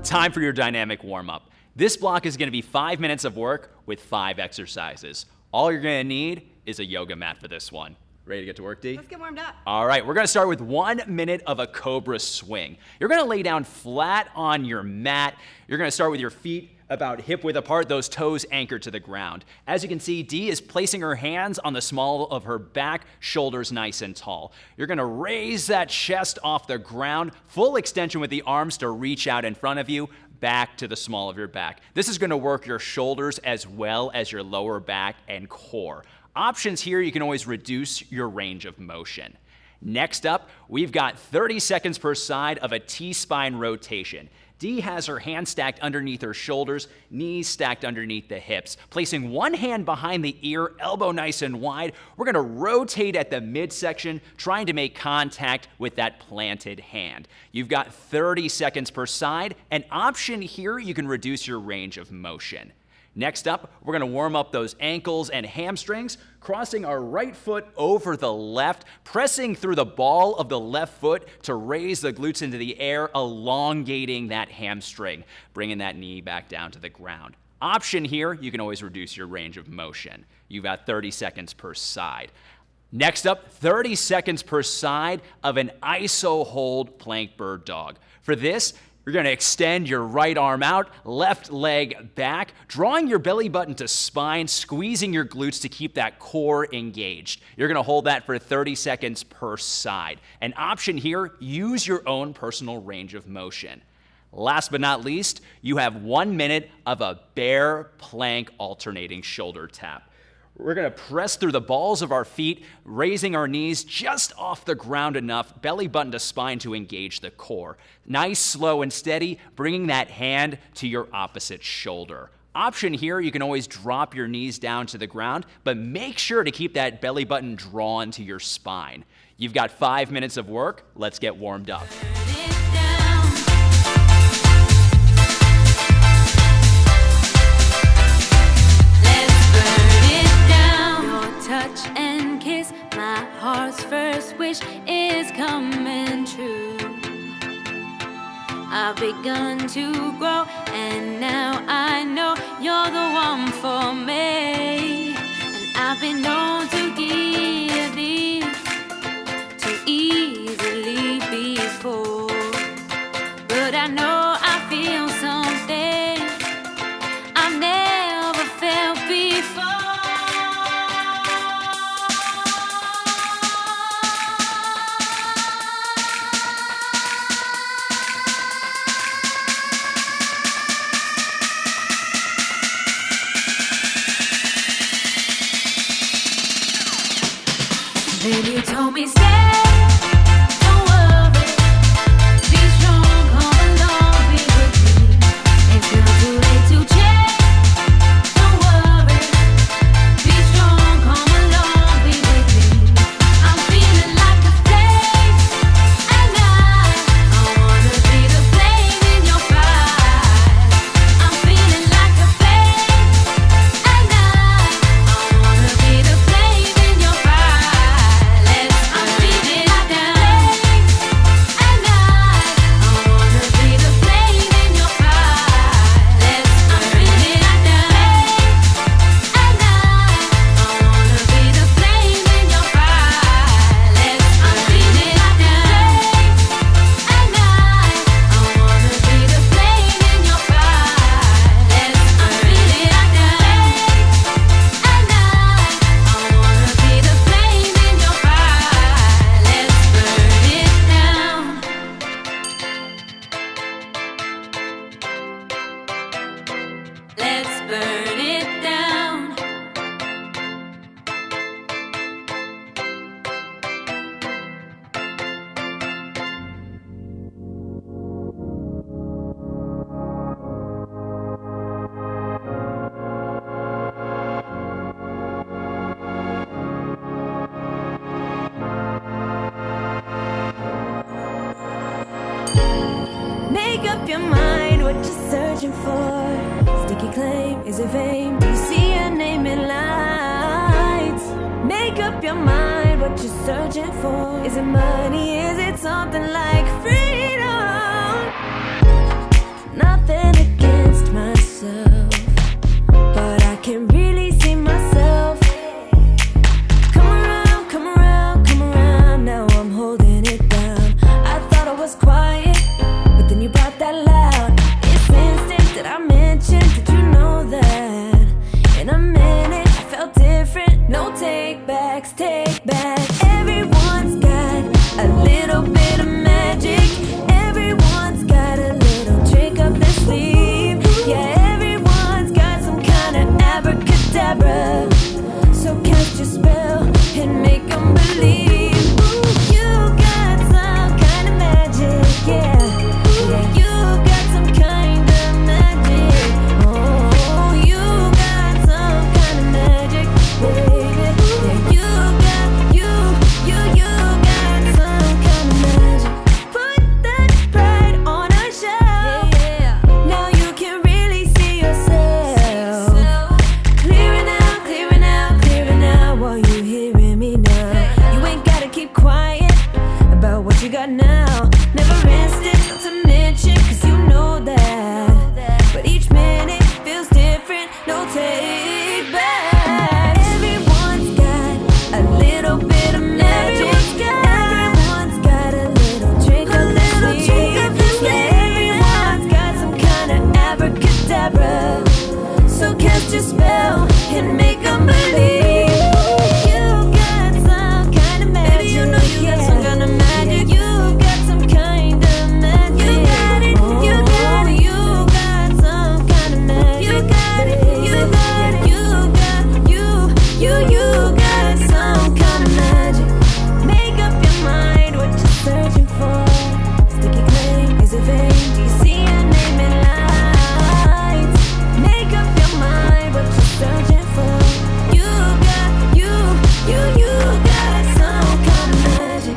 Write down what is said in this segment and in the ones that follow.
Time for your dynamic warm-up. This block is going to be 5 minutes of work with 5 exercises. All you're going to need is a yoga mat for this one. Ready to get to work, D? Let's get warmed up. All right, we're going to start with 1 minute of a cobra swing. You're going to lay down flat on your mat. You're going to start with your feet about hip-width apart, those toes anchored to the ground. As you can see, Dee is placing her hands on the small of her back, shoulders nice and tall. You're going to raise that chest off the ground, full extension with the arms to reach out in front of you, back to the small of your back. This is going to work your shoulders as well as your lower back and core. Options here, you can always reduce your range of motion. Next up, we've got 30 seconds per side of a T-spine rotation. Dee has her hands stacked underneath her shoulders, knees stacked underneath the hips. Placing one hand behind the ear, elbow nice and wide, we're going to rotate at the midsection, trying to make contact with that planted hand. You've got 30 seconds per side. An option here, you can reduce your range of motion. Next up, we're going to warm up those ankles and hamstrings, crossing our right foot over the left, pressing through the ball of the left foot to raise the glutes into the air, elongating that hamstring, bringing that knee back down to the ground. Option here, you can always reduce your range of motion. You've got 30 seconds per side. Next up, 30 seconds per side of an iso hold plank bird dog. For this, you're going to extend your right arm out, left leg back, drawing your belly button to spine, squeezing your glutes to keep that core engaged. You're going to hold that for 30 seconds per side. An option here, use your own personal range of motion. Last but not least, you have 1 minute of a bear plank alternating shoulder tap. We're going to press through the balls of our feet, raising our knees just off the ground enough, belly button to spine to engage the core. Nice, slow, and steady, bringing that hand to your opposite shoulder. Option here, you can always drop your knees down to the ground, but make sure to keep that belly button drawn to your spine. You've got 5 minutes of work. Let's get warmed up. Touch and kiss, my heart's first wish is coming true. I've begun to grow, and now I know you're the one for me. And I've been known to give in too easily before, but I know I feel something I've never felt before. Then you told me stay, don't worry, be strong, come along, be with me. It's not too late to change, don't worry, be strong, come along, be with me. I'm feeling like a flame at night, I wanna be the flame in your fire. I'm feeling like a flame at night, I wanna be the flame in your fire. I'm feeling like a flame at night, I wanna be the flame in your fire. I'm feeling like a flame at night, I wanna be the flame in your fire. I'm feeling like a flame at night, I wanna be the flame in your fire. I'm feeling like a flame at night, I wanna be the flame in your fire. Let's burn it down. Let's burn it down. Make up your mind what you're searching for. Sticky claim, is it fame? Do you see your name in lights? Make up your mind what you're searching for. Is it money? Is it something like freedom? Nothing you got now. Never rested, not to mention, cause you know that. But each minute feels different, no take back. Everyone's got a little bit of magic. Everyone's got a little trick up their sleeve. Yeah, everyone's got some kind of abracadabra. So cast your spell and make 'em believe. You got some kind of magic. Baby, you know you got some kind of magic. You got some kind of magic. You got it, you got it. You got some kind of magic. You got it, you got it. You got some kind of magic. Make up your mind what you're searching for. Sticky claim, is it vain? Do you see your name in lights? Make up your mind what you're searching for. You got some kind of magic.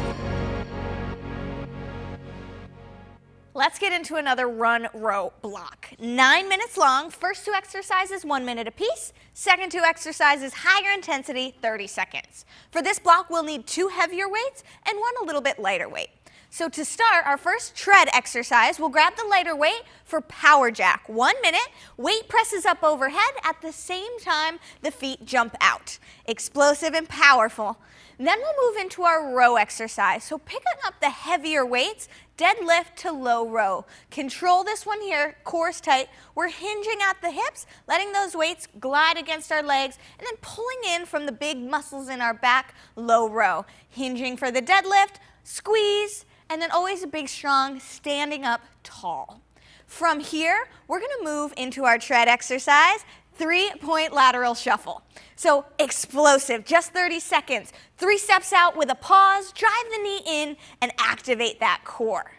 Let's get into another run row block. 9 minutes long. First 2 exercises, 1 minute apiece. Second 2 exercises, higher intensity, 30 seconds. For this block, we'll need 2 heavier weights and 1 a little bit lighter weight. So to start our first tread exercise, we'll grab the lighter weight for power jack. 1 minute, weight presses up overhead at the same time the feet jump out. Explosive and powerful. Then we'll move into our row exercise. So picking up the heavier weights, deadlift to low row. Control this one here, core's tight. We're hinging at the hips, letting those weights glide against our legs, and then pulling in from the big muscles in our back, low row. Hinging for the deadlift, squeeze, and then always a big strong standing up tall. From here, we're gonna move into our tread exercise, 3-point lateral shuffle. So explosive, just 30 seconds. 3 steps out with a pause, drive the knee in, and activate that core.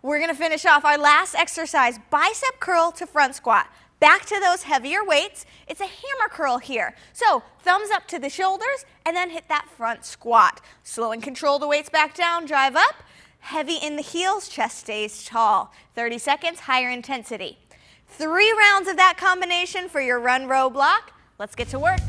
We're gonna finish off our last exercise, bicep curl to front squat. Back to those heavier weights. It's a hammer curl here. So thumbs up to the shoulders, and then hit that front squat. Slow and control the weights back down, drive up. Heavy in the heels, chest stays tall. 30 seconds, higher intensity. 3 rounds of that combination for your run row block. Let's get to work.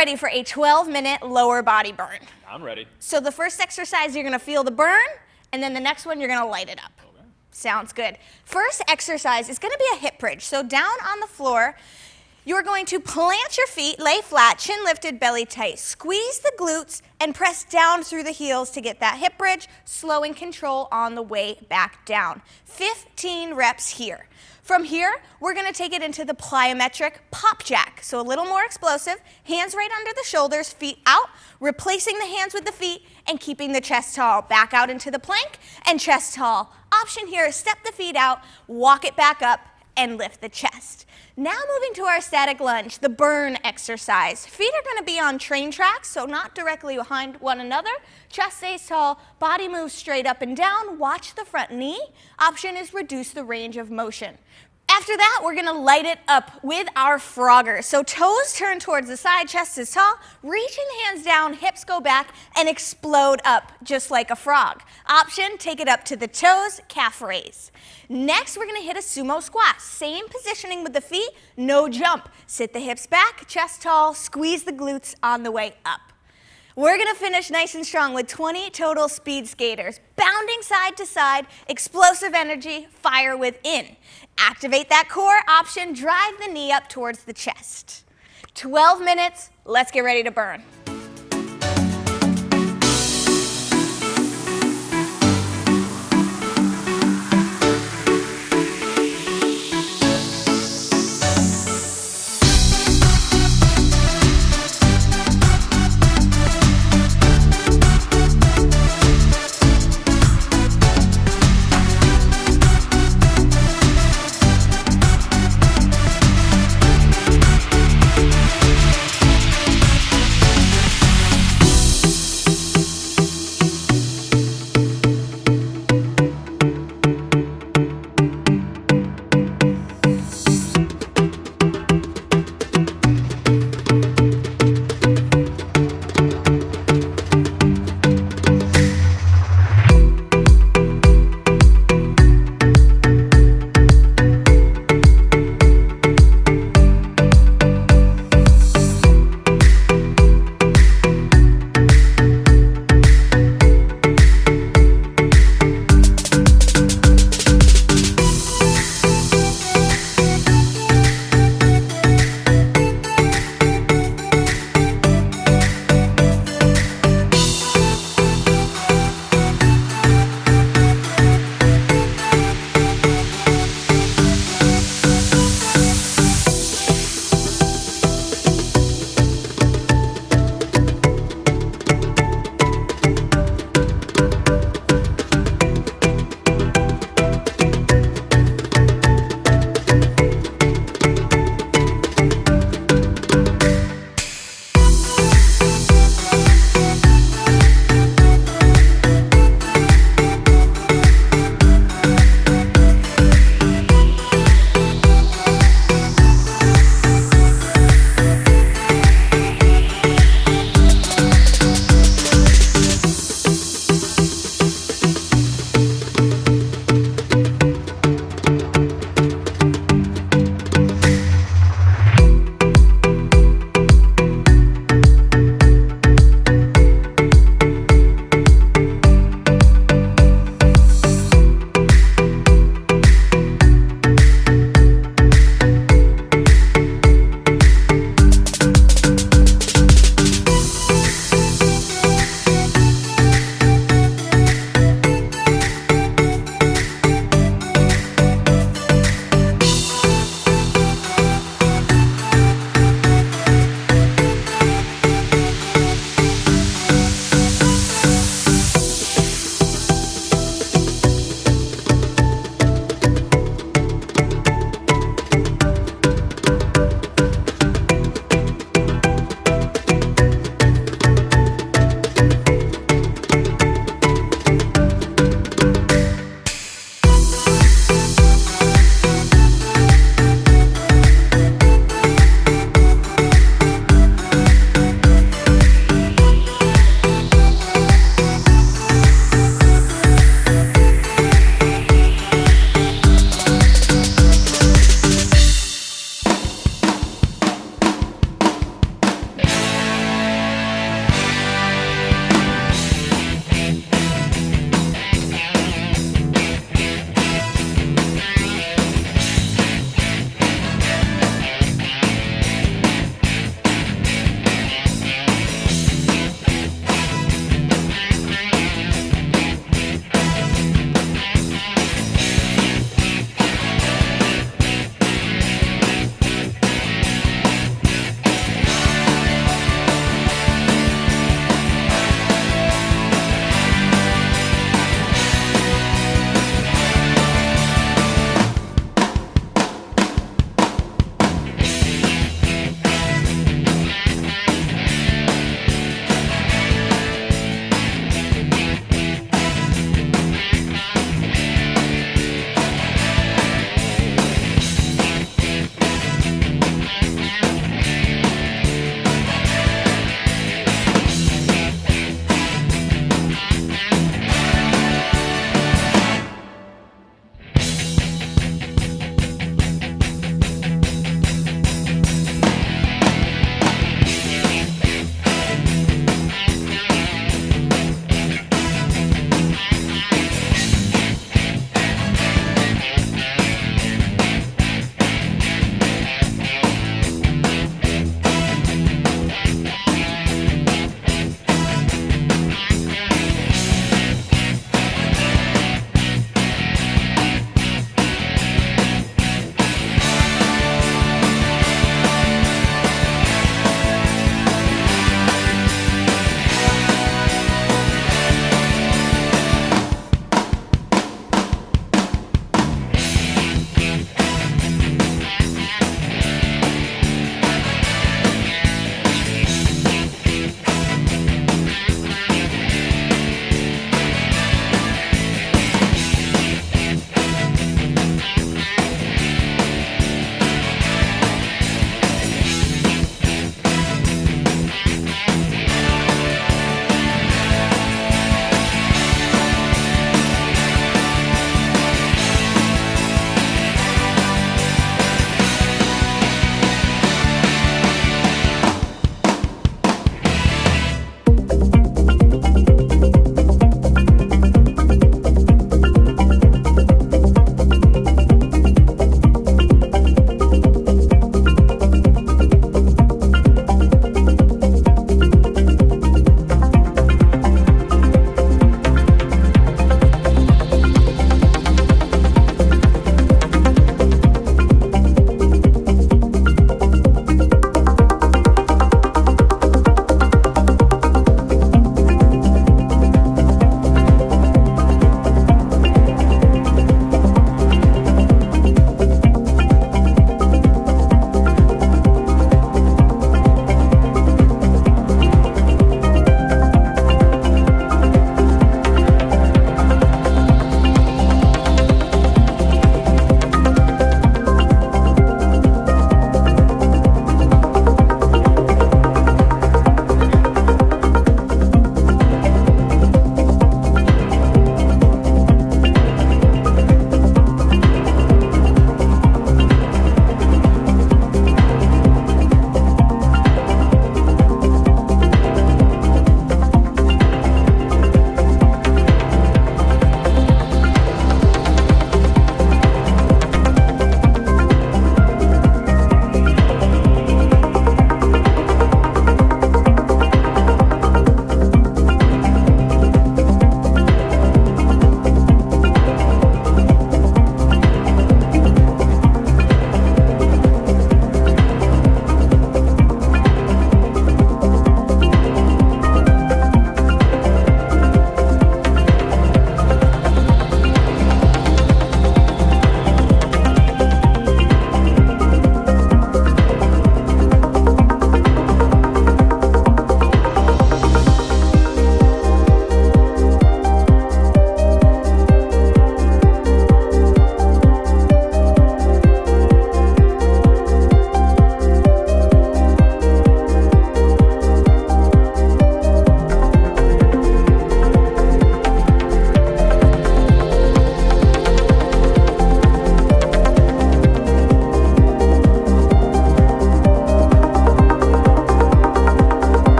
ready for a 12-minute lower body burn. I'm ready. So the first exercise, you're gonna feel the burn, and then the next one, you're gonna light it up. Okay. Sounds good. First exercise is gonna be a hip bridge. So down on the floor, you're going to plant your feet, lay flat, chin lifted, belly tight. Squeeze the glutes and press down through the heels to get that hip bridge, slow and control on the way back down. 15 reps here. From here, we're gonna take it into the plyometric pop jack. So a little more explosive, hands right under the shoulders, feet out, replacing the hands with the feet and keeping the chest tall. Back out into the plank and chest tall. Option here is step the feet out, walk it back up, and lift the chest. Now moving to our static lunge, the burn exercise. Feet are gonna be on train tracks, so not directly behind one another. Chest stays tall, body moves straight up and down. Watch the front knee. Option is reduce the range of motion. After that, we're gonna light it up with our frogger. So toes turn towards the side, chest is tall, reaching hands down, hips go back, and explode up, just like a frog. Option, take it up to the toes, calf raise. Next, we're gonna hit a sumo squat. Same positioning with the feet, no jump. Sit the hips back, chest tall, squeeze the glutes on the way up. We're gonna finish nice and strong with 20 total speed skaters, bounding side to side, explosive energy, fire within. Activate that core. Option, drive the knee up towards the chest. 12 minutes, let's get ready to burn.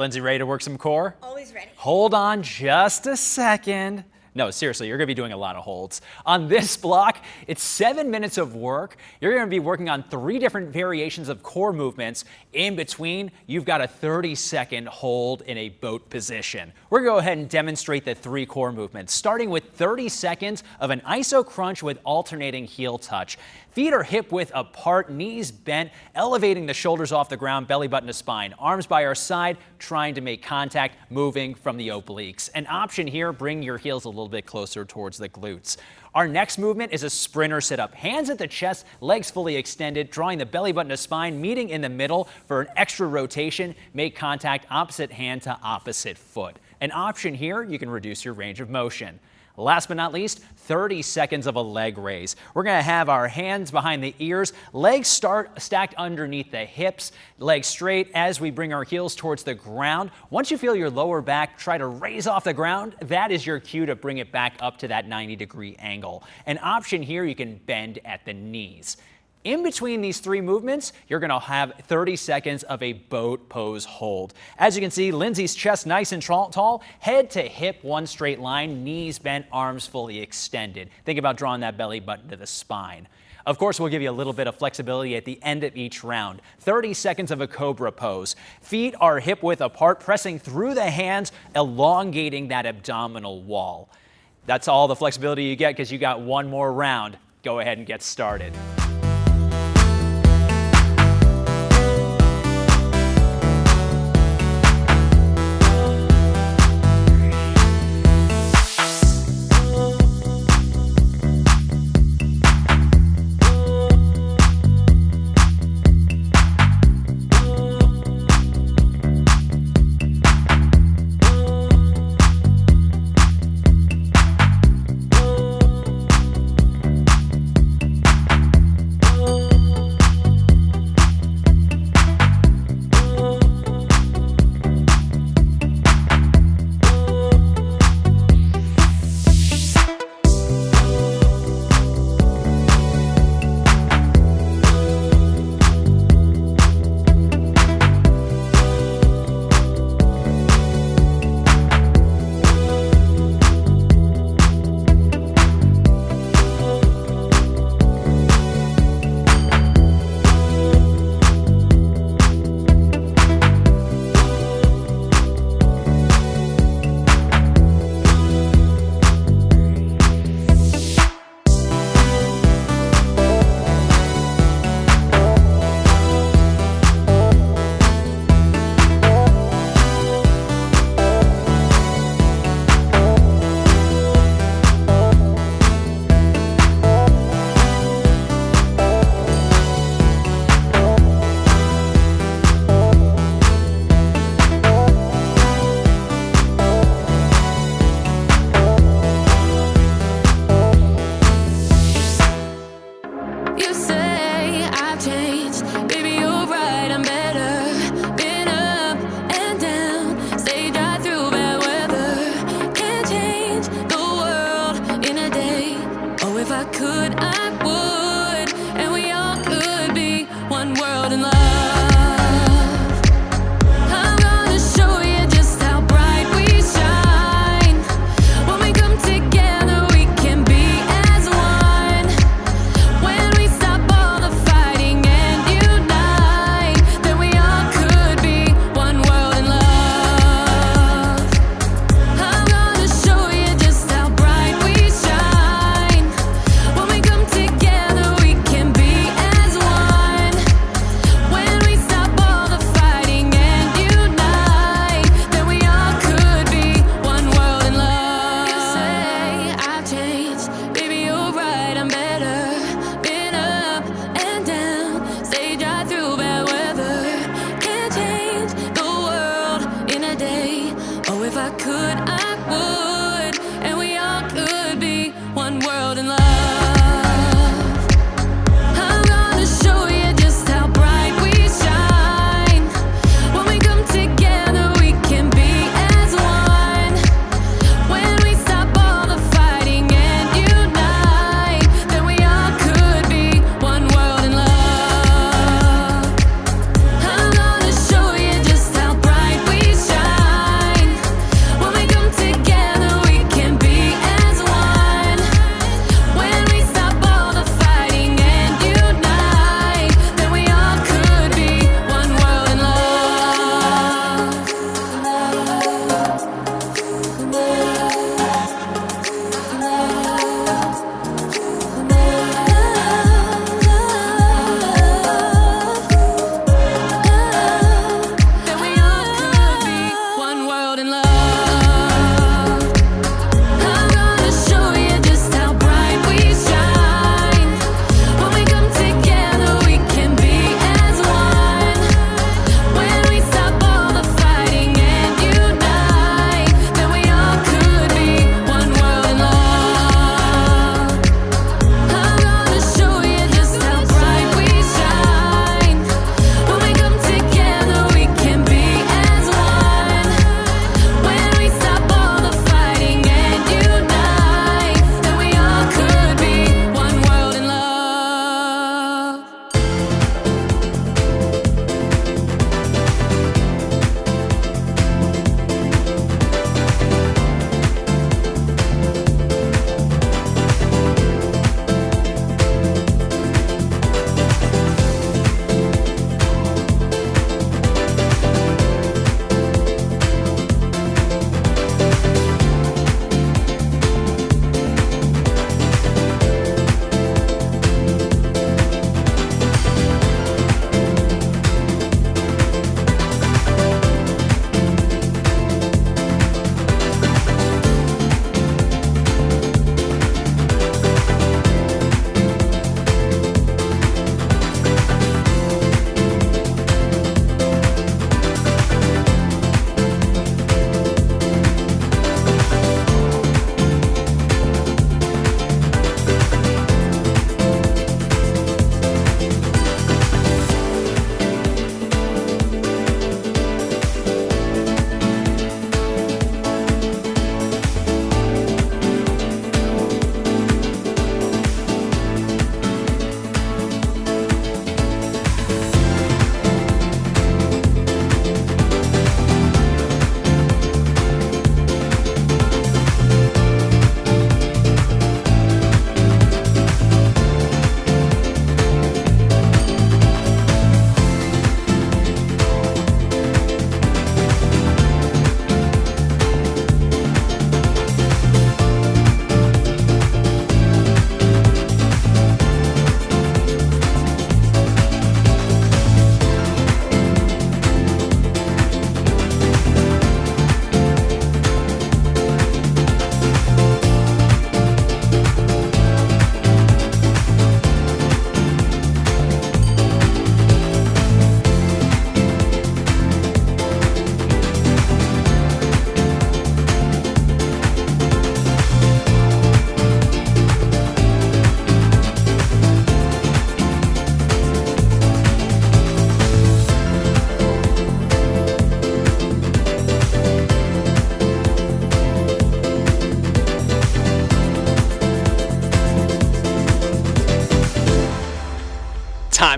Lindsay, ready to work some core? Always ready. Hold on just a second. No, seriously, you're gonna be doing a lot of holds. On this block, it's 7 minutes of work. You're gonna be working on 3 different variations of core movements. In between, you've got a 30-second hold in a boat position. We're gonna go ahead and demonstrate the 3 core movements, starting with 30 seconds of an iso crunch with alternating heel touch. Feet are hip width apart, knees bent, elevating the shoulders off the ground, belly button to spine. Arms by our side, trying to make contact, moving from the obliques. An option here, bring your heels a little bit closer towards the glutes. Our next movement is a sprinter sit-up. Hands at the chest, legs fully extended, drawing the belly button to spine, meeting in the middle for an extra rotation. Make contact opposite hand to opposite foot. An option here, you can reduce your range of motion. Last but not least, 30 seconds of a leg raise. We're gonna have our hands behind the ears, legs stacked underneath the hips, legs straight as we bring our heels towards the ground. Once you feel your lower back try to raise off the ground, that is your cue to bring it back up to that 90-degree angle. An option here, you can bend at the knees. In between these 3 movements, you're gonna have 30 seconds of a boat pose hold. As you can see, Lindsay's chest nice and tall, head to hip, one straight line, knees bent, arms fully extended. Think about drawing that belly button to the spine. Of course, we'll give you a little bit of flexibility at the end of each round. 30 seconds of a cobra pose. Feet are hip width apart, pressing through the hands, elongating that abdominal wall. That's all the flexibility you get because you got 1 more round. Go ahead and get started.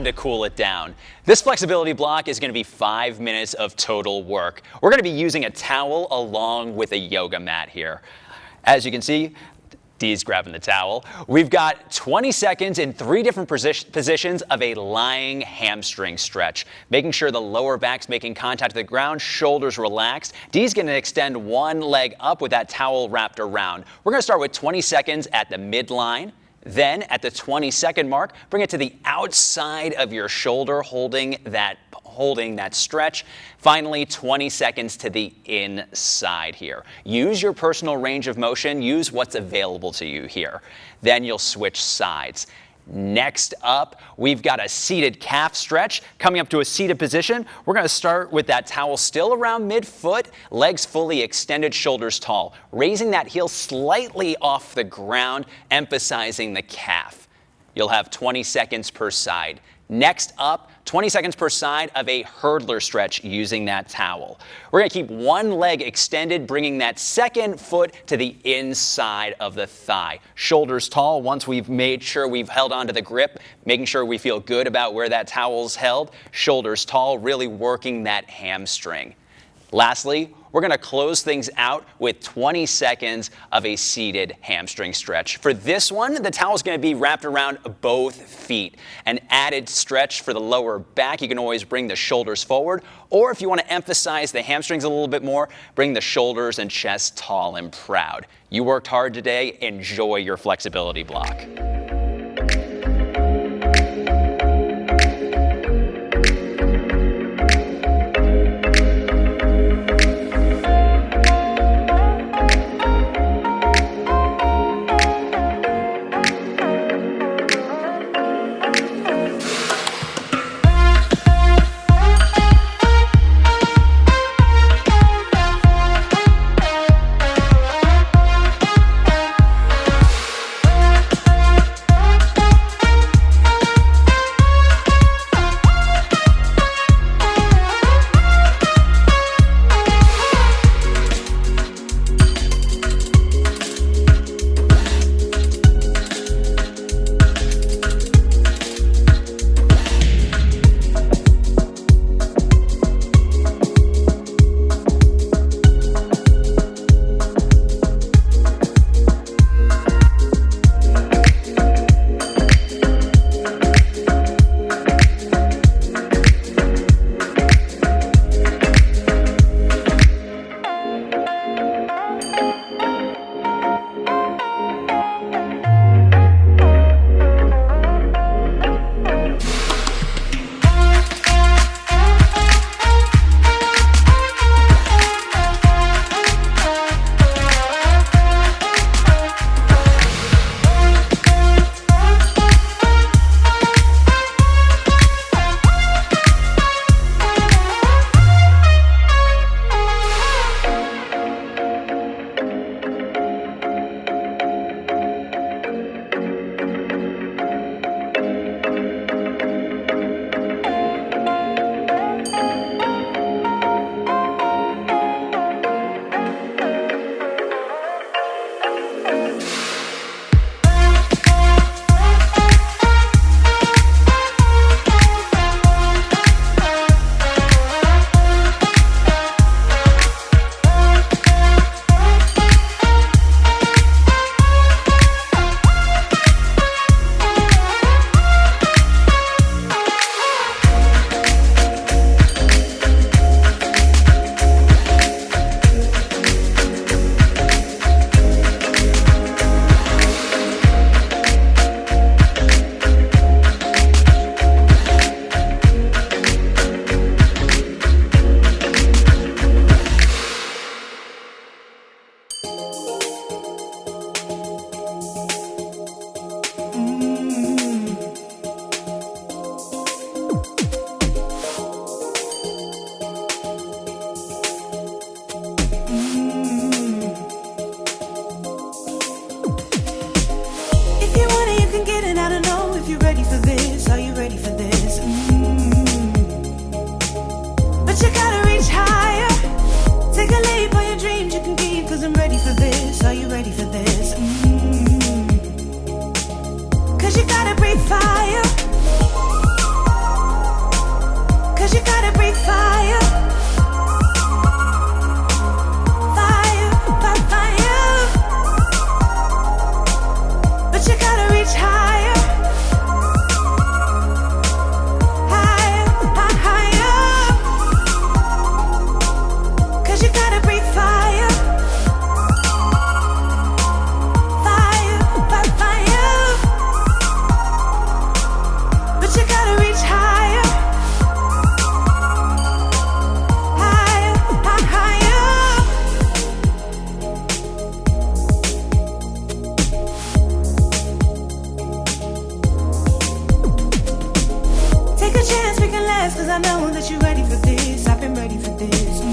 time to cool it down. This flexibility block is going to be 5 minutes of total work. We're going to be using a towel along with a yoga mat here. As you can see, Dee's grabbing the towel. We've got 20 seconds in 3 different positions of a lying hamstring stretch, making sure the lower back's making contact with the ground, shoulders relaxed. Dee's going to extend one leg up with that towel wrapped around. We're going to start with 20 seconds at the midline. Then at the 20-second mark, bring it to the outside of your shoulder, holding that stretch. Finally, 20 seconds to the inside here. Use your personal range of motion. Use what's available to you here. Then you'll switch sides. Next up, we've got a seated calf stretch. Coming up to a seated position, we're going to start with that towel still around midfoot, legs fully extended, shoulders tall, raising that heel slightly off the ground, emphasizing the calf. You'll have 20 seconds per side. Next up, 20 seconds per side of a hurdler stretch using that towel. We're going to keep one leg extended, bringing that second foot to the inside of the thigh. Shoulders tall once we've made sure we've held onto the grip, making sure we feel good about where that towel's held. Shoulders tall, really working that hamstring. Lastly, we're going to close things out with 20 seconds of a seated hamstring stretch. For this one, the towel is going to be wrapped around both feet. An added stretch for the lower back. You can always bring the shoulders forward, or if you want to emphasize the hamstrings a little bit more, bring the shoulders and chest tall and proud. You worked hard today. Enjoy your flexibility block. I know that you're ready for this. I've been ready for this.